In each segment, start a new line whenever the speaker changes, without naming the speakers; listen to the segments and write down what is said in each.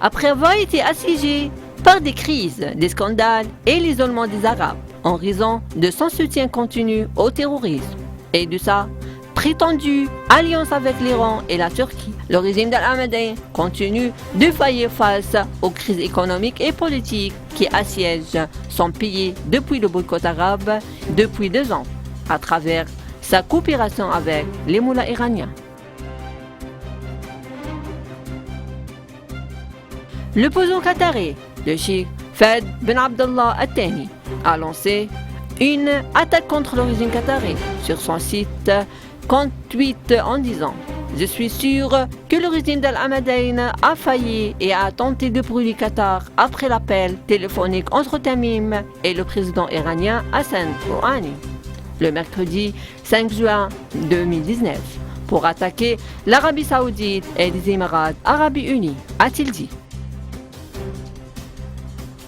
Après avoir été assiégé par des crises, des scandales et l'isolement des Arabes en raison de son soutien continu au terrorisme et de sa prétendue alliance avec l'Iran et la Turquie, le régime d'Al-Ahmadiyya continue de faillir face aux crises économiques et politiques qui assiègent son pays depuis le boycott arabe depuis 2 ans, à travers sa coopération avec les moullas iraniens. L'opposant qatari, le cheikh Fahd Ben Abdallah Al-Thani, a lancé une attaque contre le régime qatari sur son site compte tweet en disant « Je suis sûr que le régime d'Al-Ahmadiyya a failli et a tenté de brûler Qatar après l'appel téléphonique entre Tamim et le président iranien Hassan Rouhani le mercredi 5 juin 2019 pour attaquer l'Arabie Saoudite et les Émirats Arabes Unis », a-t-il dit.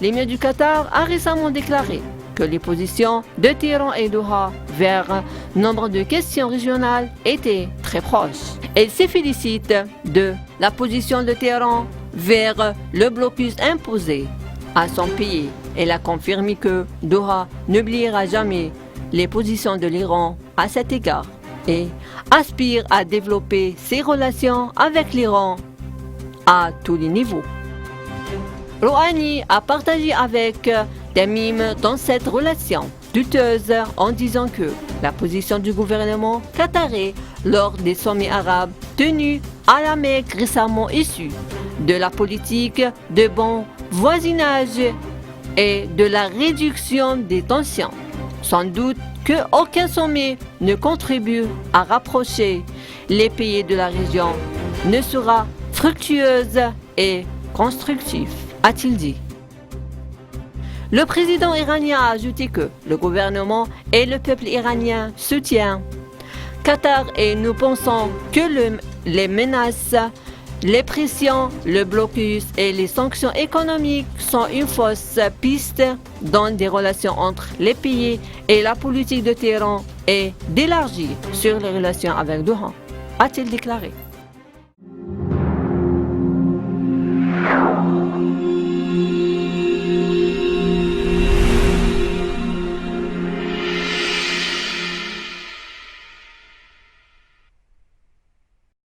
L'émir du Qatar a récemment déclaré que les positions de Téhéran et Doha vers nombre de questions régionales étaient très proches. Il se félicite de la position de Téhéran vers le blocus imposé à son pays. Il a confirmé que Doha n'oubliera jamais les positions de l'Iran à cet égard et aspire à développer ses relations avec l'Iran à tous les niveaux. Rouhani a partagé avec Tamim dans cette relation douteuse en disant que la position du gouvernement qatari lors des sommets arabes tenus à la Mecque récemment issue de la politique de bon voisinage et de la réduction des tensions. Sans doute qu'aucun sommet ne contribue à rapprocher les pays de la région ne sera fructueuse et constructif, a-t-il dit. Le président iranien a ajouté que le gouvernement et le peuple iranien soutiennent Qatar et nous pensons que les menaces, les pressions, le blocus et les sanctions économiques sont une fausse piste dans des relations entre les pays et la politique de Téhéran est d'élargir sur les relations avec Doha, a-t-il déclaré.